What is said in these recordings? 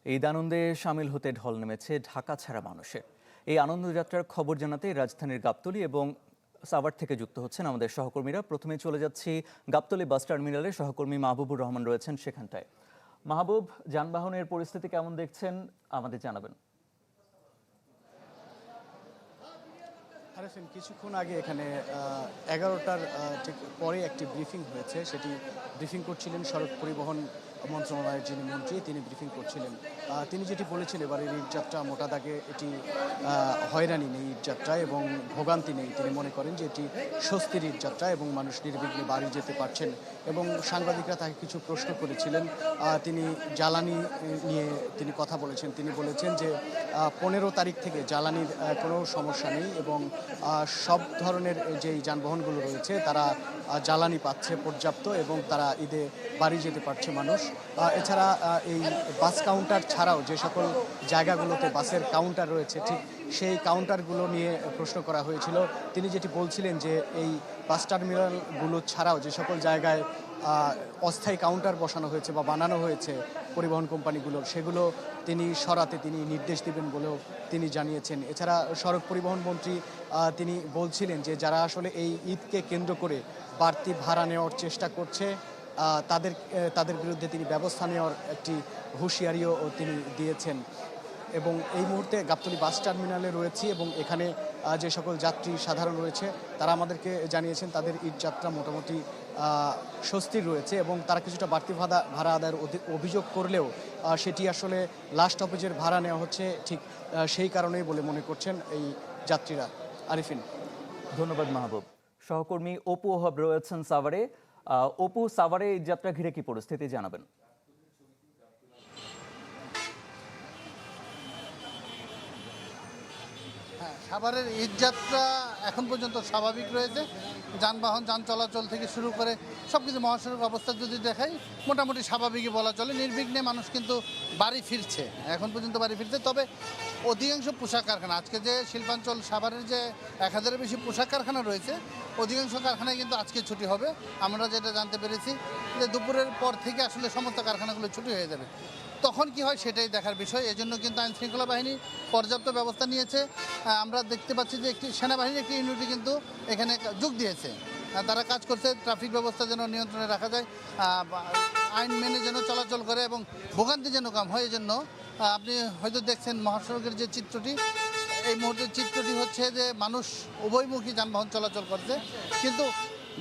ঈদ আনন্দে সামিল হতে ঢল নেমেছে ঢাকা ছাড়া মানুষের। এই আনন্দযাত্রার খবর জানাতে রাজধানীর গাবতলী এবং সাভার থেকে যুক্ত হচ্ছেন আমাদের সহকর্মীরা। প্রথমে চলে যাচ্ছি গাবতলী বাস টার্মিনালে, সহকর্মী মাহবুবুর রহমান রয়েছেন সেখানটায়। মাহবুব, যানবাহনের পরিস্থিতি কেমন দেখছেন আমাদের জানাবেন। কিছুক্ষণ আগে এখানে 11টার ঠিক পরে একটি ব্রিফিং হয়েছে। সেটি ব্রিফিং করছিলেন সড়ক পরিবহন মন্ত্রণালয়ের যিনি মন্ত্রী, তিনি ব্রিফিং করছিলেন। তিনি যেটি বলেছেন, এবারের ঈদযাত্রা মোটা দাগে এটি হয়রানি নেই ঈদযাত্রা এবং ভোগান্তি নেই। তিনি মনে করেন যে এটি স্বস্তির ঈদযাত্রা এবং মানুষ নির্বিঘ্নে বাড়ি যেতে পারছেন। এবং সাংবাদিকরা তাকে কিছু প্রশ্ন করেছিলেন। তিনি জ্বালানি নিয়ে তিনি কথা বলেছেন। তিনি বলেছেন যে 15 তারিখ থেকে জ্বালানির কোনো সমস্যা নেই এবং সব ধরনের যেই যানবাহনগুলো রয়েছে তারা জ্বালানি পাচ্ছে পর্যাপ্ত এবং তারা ঈদে বাড়ি যেতে পারছে মানুষ। এছাড়া এই বাস কাউন্টার ছাড়াও যে সকল জায়গাগুলোতে বাসের কাউন্টার রয়েছে, ঠিক সেই কাউন্টারগুলো নিয়ে প্রশ্ন করা হয়েছিল। তিনি যেটি বলছিলেন যে এই বাস টার্মিনালগুলো ছাড়াও যে সকল জায়গায় অস্থায়ী কাউন্টার বসানো হয়েছে বা বানানো হয়েছে পরিবহন কোম্পানিগুলোর, সেগুলো তিনি সরাতে তিনি নির্দেশ দেবেন বলেও তিনি জানিয়েছেন। এছাড়া সড়ক পরিবহন মন্ত্রী তিনি বলছিলেন যে যারা আসলে এই ঈদকে কেন্দ্র করে বাড়তি ভাড়া নেওয়ার চেষ্টা করছে তাদের বিরুদ্ধে তিনি ব্যবস্থা নেওয়ার একটি হুঁশিয়ারিও তিনি দিয়েছেন। এবং এই মুহূর্তে গাবতলী বাস টার্মিনালে রয়েছি এবং এখানে যে সকল যাত্রী সাধারণ রয়েছে তারা আমাদেরকে জানিয়েছেন তাদের ঈদযাত্রা মোটামুটি স্বস্তির রয়েছে এবং তারা কিছুটা বাড়তি ভাড়া আদায়ের অভিযোগ করলেও সেটি আসলে লাস্ট স্টপেজের ভাড়া নেওয়া হচ্ছে ঠিক সেই কারণেই বলে মনে করছেন এই যাত্রীরা। আরিফিন, ধন্যবাদ মাহবুব। সহকর্মী অপু ওহাব রয়েছেন সাভারে। অপু, সাভারে ঈদযাত্রা ঘিরে কি পরিস্থিতি জানাবেন? সাভারের ঈদযাত্রা এখন পর্যন্ত স্বাভাবিক রয়েছে। যানবাহন যান চলাচল থেকে শুরু করে সব কিছু মহাসড়ক অবস্থা যদি দেখাই মোটামুটি স্বাভাবিকই বলা চলে। নির্বিঘ্নে মানুষ কিন্তু বাড়ি ফিরছে, এখন পর্যন্ত বাড়ি ফিরছে। তবে অধিকাংশ পোশাক কারখানা, আজকে যে শিল্পাঞ্চল সাভারের যে 1000-এর বেশি পোশাক কারখানা রয়েছে, অধিকাংশ কারখানায় কিন্তু আজকে ছুটি হবে। আমরা যেটা জানতে পেরেছি যে দুপুরের পর থেকে আসলে সমস্ত কারখানাগুলো ছুটি হয়ে যাবে। তখন কি হয় সেটাই দেখার বিষয়। এজন্য কিন্তু আইন শৃঙ্খলা বাহিনী পর্যাপ্ত ব্যবস্থা নিয়েছে। আমরা দেখতে পাচ্ছি যে একটি সেনাবাহিনীর একটি ইউনিটই কিন্তু এখানে যোগ দিয়েছে। তারা কাজ করছে ট্রাফিক ব্যবস্থা যেন নিয়ন্ত্রণে রাখা যায়, আইন মেনে যেন চলাচল করে এবং ভোগান্তি যেন কম হয়। এই জন্য আপনি হয়তো দেখছেন মহাসড়কের যে চিত্রটি, এই মুহূর্তের চিত্রটি হচ্ছে যে মানুষ উভয়মুখী যানবাহন চলাচল করছে, কিন্তু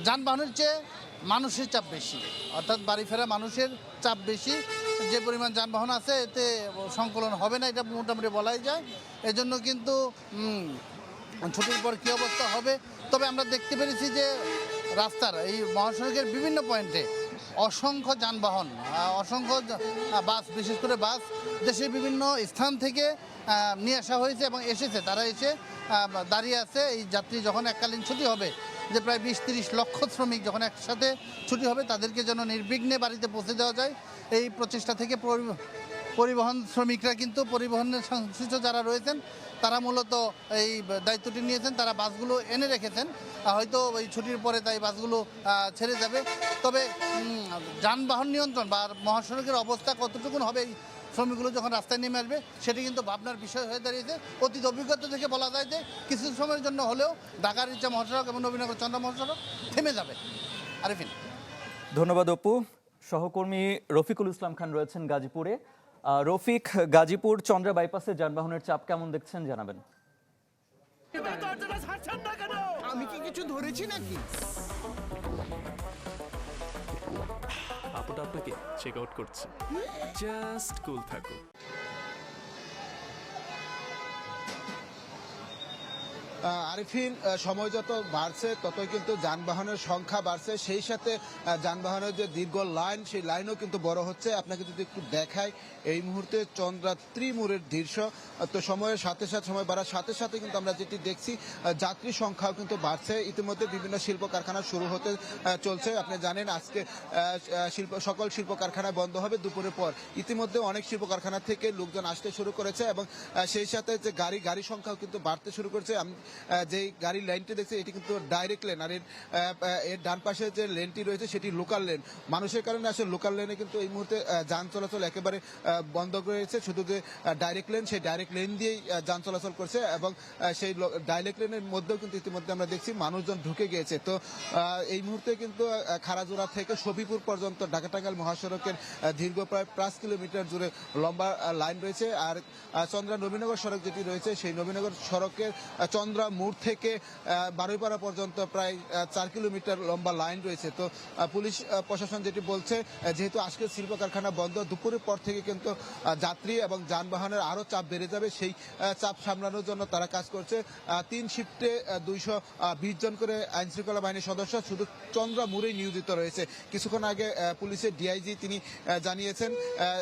যানবাহনের চেয়ে মানুষের চাপ বেশি, অর্থাৎ বাড়ি ফেরা মানুষের চাপ বেশি। যে পরিমাণ যানবাহন আছে এতে সংকলন হবে না, এটা মোটামুটি বলাই যায়। এজন্য কিন্তু ছুটির পর কী অবস্থা হবে। তবে আমরা দেখতে পেরেছি যে রাস্তার এই মহাসড়কের বিভিন্ন পয়েন্টে অসংখ্য যানবাহন, অসংখ্য বাস, বিশেষ করে বাস দেশের বিভিন্ন স্থান থেকে নিয়ে আসা হয়েছে এবং এসেছে। তারা এসে দাঁড়িয়ে আছে। এই যাত্রী যখন এককালীন ছুটি হবে, যে প্রায় 20-30 লক্ষ শ্রমিক যখন একসাথে ছুটি হবে, তাদেরকে যেন নির্বিঘ্নে বাড়িতে পৌঁছে দেওয়া যায়, এই প্রচেষ্টা থেকে পরিবহন শ্রমিকরা কিন্তু পরিবহনের সংশ্লিষ্ট যারা রয়েছেন তারা মূলত এই দায়িত্বটি নিয়েছেন। তারা বাসগুলো এনে রেখেছেন, হয়তো ওই ছুটির পরে তাই বাসগুলো ছেড়ে যাবে। তবে যানবাহন নিয়ন্ত্রণ বা মহাসড়কের অবস্থা কতটুকুন হবে এই শ্রমিকগুলো যখন রাস্তায় নেমে আসবে, সেটি কিন্তু ভাবনার বিষয় হয়ে দাঁড়িয়েছে। অতীত অভিজ্ঞতা থেকে বলা যায় যে কিছু সময়ের জন্য হলেও ঢাকার ইচ্ছা মহাসড়ক এবং নবীনগর চন্দ্র মহাসড়ক থেমে যাবে। আরিফিন, ধন্যবাদ অপু। সহকর্মী রফিকুল ইসলাম খান রয়েছেন গাজীপুরে। রফিক, গাজীপুর চন্দ্রা বাইপাসে যানবাহনের চাপ কেমন দেখছেন জানাবেন। আমি কি কিছু ধরেছি নাকি? আপুটা আপনাকে চেক আউট করছে, জাস্ট কুল থাকো। আরিফিন, সময় যত বাড়ছে ততই কিন্তু যানবাহনের সংখ্যা বাড়ছে, সেই সাথে যানবাহনের যে দীর্ঘ লাইন, সেই লাইনও কিন্তু বড় হচ্ছে। আপনাকে যদি একটু দেখাই এই মুহূর্তে চন্দ্রা ত্রিমুরের দৃশ্য, তো সময়ের সাথে সাথে, সময় বাড়ার সাথে সাথে কিন্তু আমরা যেটি দেখছি যাত্রী সংখ্যাও কিন্তু বাড়ছে। ইতিমধ্যে বিভিন্ন শিল্প কারখানা শুরু হতে চলছে। আপনি জানেন আজকে সকল শিল্প কারখানা বন্ধ হবে দুপুরের পর। ইতিমধ্যে অনেক শিল্প কারখানা থেকে লোকজন আসতে শুরু করেছে এবং সেই সাথে যে গাড়ি সংখ্যাও কিন্তু বাড়তে শুরু করেছে। যেই গাড়ির লাইনটি দেখছে এটি কিন্তু ডাইরেক্ট লেন, আর এর ডান পাশে যে লেনটি রয়েছে সেটি লোকাল লেন। মানুষের কারণে আসলে লোকাল লেনে কিন্তু এই মুহূর্তে যান চলাচল একেবারে বন্ধ রয়েছে। শুধু যে ডাইরেক্ট লেন, সেই ডাইরেক্ট লেন দিয়েই যান চলাচল করছে এবং সেই ডাইরেক্ট লেনের মধ্যেও কিন্তু ইতিমধ্যে আমরা দেখছি মানুষজন ঢুকে গিয়েছে। তো এই মুহূর্তে কিন্তু খারাজোড়া থেকে সফিপুর পর্যন্ত ঢাকা টাঙ্গাইল মহাসড়কের দীর্ঘ প্রায় 5 কিলোমিটার জুড়ে লম্বা লাইন রয়েছে। আর চন্দ্রা নবীনগর সড়ক যেটি রয়েছে সেই নবীনগর সড়কের চন্দ্রা মোড় থেকে বারুইপাড়া পর্যন্ত প্রায় 4 কিলোমিটার লম্বা লাইন রয়েছে। তো পুলিশ প্রশাসন যেটি বলছে, যেহেতু আজকে শিল্প কারখানা বন্ধ, দুপুরের পর থেকে কিন্তু যাত্রী এবং যানবাহনের আরো চাপ বেড়ে যাবে, সেই চাপ সামলানোর জন্য তারা কাজ করছে। 3 শিফটে 220 জন করে আইন শৃঙ্খলা বাহিনীর সদস্য শুধু চন্দ্রা মোড়েই নিয়োজিত রয়েছে। কিছুক্ষণ আগে পুলিশের ডিআইজি তিনি জানিয়েছেন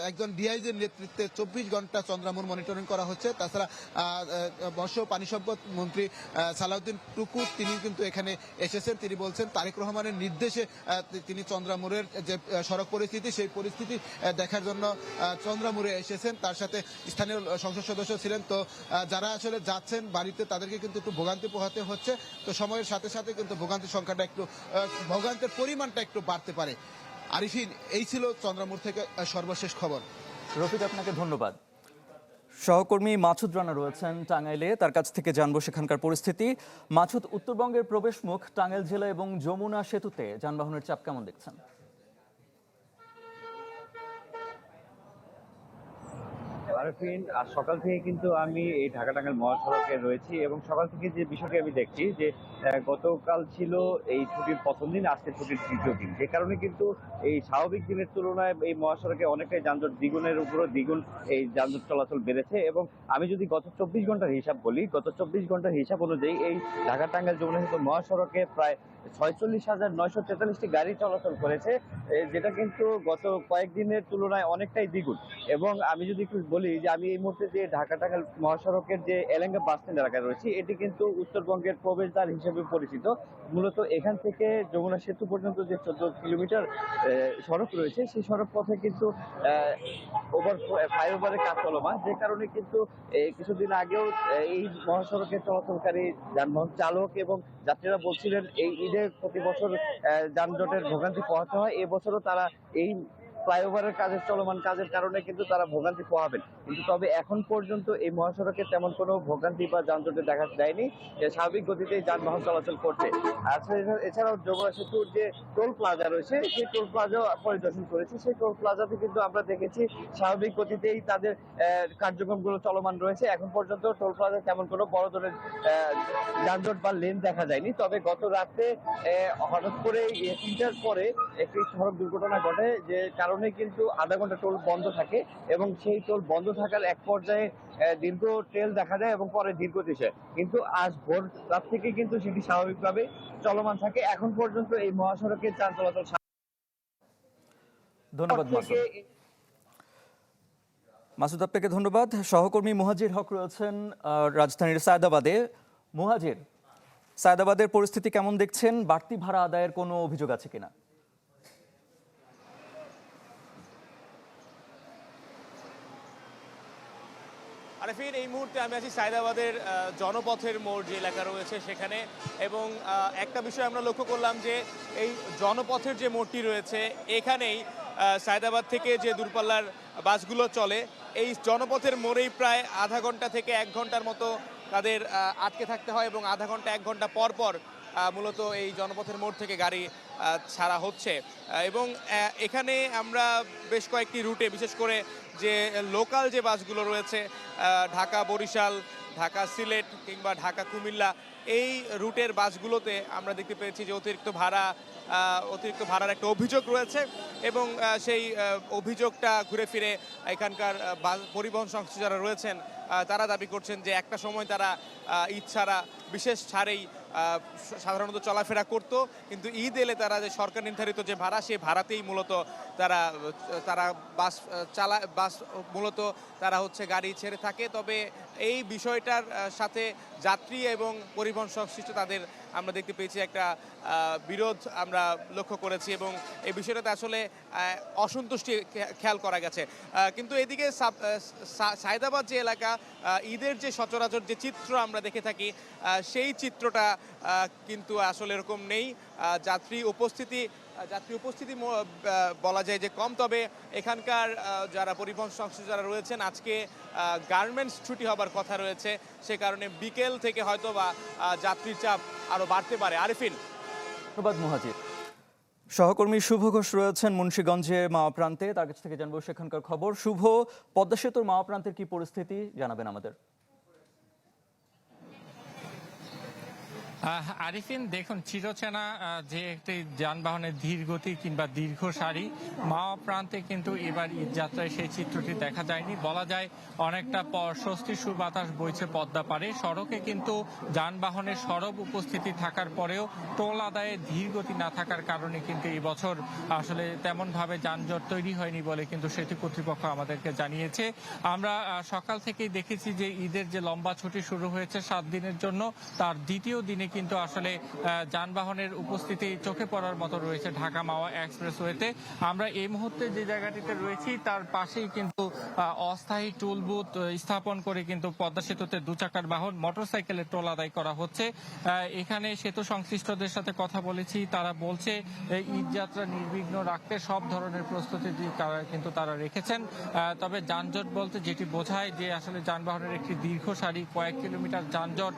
একজন ডিআইজির নেতৃত্বে 24 ঘন্টা চন্দ্রা মোড় মনিটরিং করা হচ্ছে। তাছাড়া মৎস্য পানি সম্পদ মন্ত্রী সালাউদ্দিন টুকু তিনি কিন্তু এখানে এসেছেন। তিনি বলছেন তারেক রহমানের নির্দেশে তিনি চন্দ্রা মোড়ের যে সড়ক পরিস্থিতি সেই পরিস্থিতি দেখার জন্য চন্দ্রা মোড়ে এসেছেন। তার সাথে স্থানীয় সংসদ সদস্য ছিলেন। তো যারা আসলে যাচ্ছেন বাড়িতে তাদেরকে কিন্তু একটু ভোগান্তি পোহাতে হচ্ছে। তো সময়ের সাথে সাথে কিন্তু ভোগান্তির সংখ্যাটা একটু ভোগান্তির পরিমাণটা একটু বাড়তে পারে। আরিফিন, এই ছিল চন্দ্রামোড় থেকে সর্বশেষ খবর। রফিক, আপনাকে ধন্যবাদ। সহকর্মী মাছুদ রানা রয়েছেন টাঙ্গাইলে, তার কাছ থেকে জানবো সেখানকার পরিস্থিতি। মাছুদ, উত্তরবঙ্গের প্রবেশ মুখ টাঙ্গাইল জেলা এবং যমুনা সেতুতে যানবাহনের চাপ কেমন দেখছেন? আরফিন, আজ সকাল থেকে কিন্তু আমি এই ঢাকা টাঙ্গাইল মহাসড়কে রয়েছি এবং সকাল থেকে যে বিষয়টি আমি দেখছি যে গতকাল ছিল এই ছুটির প্রথম দিন, আজকে ছুটির তৃতীয় দিন, যে কারণে কিন্তু এই স্বাভাবিক দিনের তুলনায় এই মহাসড়কে অনেকটাই যানজট, দ্বিগুণের উপরও দ্বিগুণ এই যানজট চলাচল বেড়েছে। এবং আমি যদি গত 24 ঘন্টার হিসাব বলি, গত 24 ঘন্টার হিসাব অনুযায়ী এই ঢাকা টাঙ্গাইল যমুনা সেতু মহাসড়কে প্রায় 46,943টি গাড়ি চলাচল করেছে, যেটা কিন্তু গত কয়েকদিনের তুলনায় অনেকটাই দ্বিগুণ। এবং আমি যদি একটু বলি যে আমি এই মুহূর্তে যে ঢাকা টাঙ্গাইল মহাসড়কের যে এলেঙ্গা বাস স্ট্যান্ড এলাকায় রয়েছে, এটি কিন্তু উত্তরবঙ্গের প্রবেশদ্বার হিসেবে পরিচিত। মূলত এখান থেকে যমুনা সেতু পর্যন্ত যে 14 কিলোমিটার সড়ক রয়েছে সেই সড়ক পথে কিন্তু ফ্লাইওভারের কাজ চলমান, যে কারণে কিন্তু কিছুদিন আগেও এই মহাসড়কে চলাচলকারী যানবাহন চালক এবং যাত্রীরা বলছিলেন এই ঈদে প্রতি বছর যানজটের ভোগান্তি পোহাতে হয়, এবছরও তারা এই ফ্লাইওভারের চলমান কাজের কারণে কিন্তু তারা ভোগান্তি পোহাবেন। কিন্তু তবে এখন পর্যন্ত এই মহাসড়কে তেমন কোনো ভোগান্তি বা যানজটে দেখা যায়নি, স্বাভাবিক গতিতেই যানবাহন চলাচল করছে। এছাড়াও যমুনা সেতুর যে টোল প্লাজা রয়েছে সেই টোল প্লাজা পরিদর্শন করেছি, সেই টোল প্লাজাতে কিন্তু আমরা দেখেছি স্বাভাবিক গতিতেই তাদের কার্যক্রমগুলো চলমান রয়েছে। এখন পর্যন্ত টোল প্লাজা তেমন কোনো বড় ধরনের যানজট বা লেন দেখা যায়নি। তবে গত রাতে হঠাৎ করে 3টার পরে একটি সড়ক দুর্ঘটনা ঘটে, যে কারণে কিন্তু আধা ঘন্টা টোল বন্ধ থাকে এবং সেই টোল বন্ধ থাকার এক পর্যায়ে দীর্ঘ ট্রেল দেখা যায় এবং পরে দীর্ঘ দিশে। কিন্তু আজ ভোর রাত থেকে কিন্তু সেটি স্বাভাবিকভাবে চলমান থাকে। এখন পর্যন্ত এই মহাসড়কে যান চলাচল। ধন্যবাদ মাসুদ, আপনাকে ধন্যবাদ। সহকর্মী মুহাজির হক রয়েছেন রাজধানীর সায়দাবাদে। মুহাজির, সায়দাবাদের পরিস্থিতি কেমন দেখছেন? বাড়তি ভাড়া আদায়ের কোনো অভিযোগ আছে কিনা? আরিফিন, এই মুহূর্তে আমি আছি সায়দাবাদের জনপথের মোড় যে এলাকা রয়েছে সেখানে, এবং একটা বিষয় আমরা লক্ষ্য করলাম যে এই জনপথের যে মোড়টি রয়েছে এখানেই সায়দাবাদ থেকে যে দূরপাল্লার বাসগুলো চলে, এই জনপথের মোড়েই প্রায় আধা ঘন্টা থেকে 1 ঘন্টার মতো তাদের আটকে থাকতে হয় এবং আধা ঘন্টা 1 ঘন্টা পর পর মূলত এই জনপথের মোড় থেকে গাড়ি ছাড়া হচ্ছে। এবং এখানে আমরা বেশ কয়েকটি রুটে, বিশেষ করে যে লোকাল যে বাসগুলো রয়েছে ঢাকা বরিশাল, ঢাকা সিলেট কিংবা ঢাকা কুমিল্লা, এই রুটের বাসগুলোতে আমরা দেখতে পেয়েছি যে অতিরিক্ত ভাড়ার একটা অভিযোগ রয়েছে এবং সেই অভিযোগটা ঘুরে ফিরে এখানকার পরিবহন সংস্থা যারা রয়েছেন তারা দাবি করছেন যে একটা সময় তারা ঈদ ছাড়া বিশেষ ছাড়েই সাধারণত চলাফেরা করত, কিন্তু ঈদ এলে তারা যে সরকার নির্ধারিত যে ভাড়া সেই ভাড়াতেই মূলত তারা তারা বাস বাস মূলত তারা হচ্ছে গাড়ি ছেড়ে থাকে। তবে এই বিষয়টার সাথে যাত্রী এবং পরিবহন সংশ্লিষ্ট তাদের আমরা দেখতে পেয়েছি একটা বিরোধ আমরা লক্ষ্য করেছি এবং এই বিষয়টাতে আসলে অসন্তুষ্টি খেয়াল করা গেছে। কিন্তু এদিকে সায়দাবাদ যে এলাকা ঈদের যে সচরাচর যে চিত্র আমরা দেখে থাকি সেই চিত্রটা কিন্তু আসলে এরকম নেই। যাত্রী উপস্থিতি বলা যায় যে কম। তবে এখানকার যারা পরিবহন সংশ্লিষ্ট যারা রয়েছেন আজকে গার্মেন্টস ছুটি হবার কথা রয়েছে, সে কারণে বিকেল থেকে হয়তো বা যাত্রীর চাপ আরো বাড়তে পারে। আরিফিন। ধন্যবাদ মুহাজির। সহকর্মী শুভ ঘোষ রয়েছেন মুন্সিগঞ্জের মাওয়া প্রান্তে, তার কাছ থেকে জানবো সেখানকার খবর। শুভ, পদ্মা সেতুর মাওয়া প্রান্তের কি পরিস্থিতি জানাবেন আমাদের। আরিফিন, দেখুন চিরচেনা যে একটি যানবাহনের ধীর গতি কিংবা দীর্ঘ সারি মাওয়া প্রান্তে কিন্তু এবার ঈদযাত্রায় সেই চিত্রটি দেখা যায়নি। বলা যায় অনেকটা স্বস্তির সুবাতাস বইছে পদ্মা পারে। সড়কে কিন্তু যানবাহনের সরব উপস্থিতি থাকার পরেও টোল আদায়ে ধীর গতি না থাকার কারণে কিন্তু এই বছর আসলে তেমনভাবে যানজট তৈরি হয়নি বলে কিন্তু সেতু কর্তৃপক্ষ আমাদেরকে জানিয়েছে। আমরা সকাল থেকেই দেখেছি যে ঈদের যে লম্বা ছুটি শুরু হয়েছে 7 দিনের জন্য, তার দ্বিতীয় দিনে কিন্তু আসলে যানবাহনের উপস্থিতি চোখে পড়ার মতো রয়েছে ঢাকা মাওয়া এক্সপ্রেসওয়েতে। আমরা এই মুহূর্তে যে জায়গাটিতে রয়েছি তার পাশেই কিন্তু অস্থায়ী টোল বুথ স্থাপন করে কিন্তু পদ্মা সেতুতে 2 চাকার বাহন মোটরসাইকেলের টোল আদায় করা হচ্ছে। এখানে সেতু সংশ্লিষ্টদের সাথে কথা বলেছি, তারা বলছে ঈদযাত্রা নির্বিঘ্ন রাখতে সব ধরনের প্রস্তুতি কিন্তু তারা রেখেছেন। তবে যানজট বলতে যেটি বোঝায় যে আসলে যানবাহনের একটি দীর্ঘ সারি কয়েক কিলোমিটার যানজট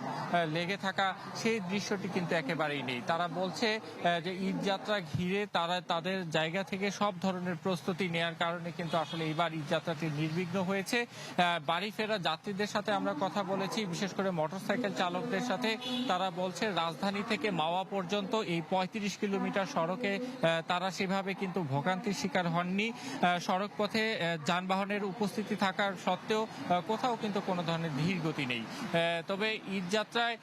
লেগে থাকা, সেই দৃশ্যটি কিন্তু একেবারেই নেই। তারা বলছে যে ঈদযাত্রা ঘিরে তারা তাদের জায়গা থেকে সব ধরনের প্রস্তুতি নেয়ার কারণে কিন্তু আসলে এইবার ঈদযাত্রাটি নির্বিঘ্ন হয়েছে। বাড়ি ফেরা যাত্রীদের সাথে আমরা কথা বলেছি, বিশেষ করে মোটরসাইকেল চালকদের সাথে। তারা বলছে রাজধানী থেকে মাওয়া পর্যন্ত এই 35 কিলোমিটার সড়কে তারা সেভাবে কিন্তু ভোগান্তির শিকার হননি। সড়ক পথে যানবাহনের উপস্থিতি থাকার সত্ত্বেও কোথাও কিন্তু কোনো ধরনের ধীর গতি নেই। তবে ঈদযাত্রায়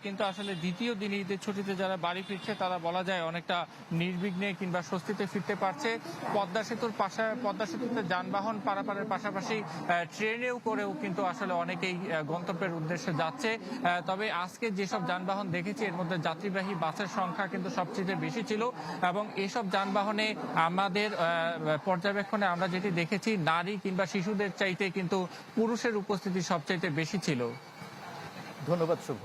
কিন্তু আসলে দ্বিতীয় দিনে ঈদের ছুটিতে যারা বাড়ি ফিরছে তারা বলা যায় অনেকটা নির্বিঘ্নে কিংবা স্বস্তিতে ফিরতে পারছে। পদ্মা সেতুতে যানবাহন পারাপারের পাশাপাশি ট্রেনেও করেও কিন্তু আসলে অনেকেই গন্তব্যের উদ্দেশ্যে যাচ্ছে। তবে আজকে যেসব যানবাহন দেখেছি এর মধ্যে যাত্রীবাহী বাসের সংখ্যা কিন্তু সবচেয়ে বেশি ছিল এবং এসব যানবাহনে আমাদের পর্যবেক্ষণে আমরা যেটি দেখেছি নারী কিংবা শিশুদের চাইতে কিন্তু পুরুষের উপস্থিতি সবচাইতে বেশি ছিল। ধন্যবাদ শুভ।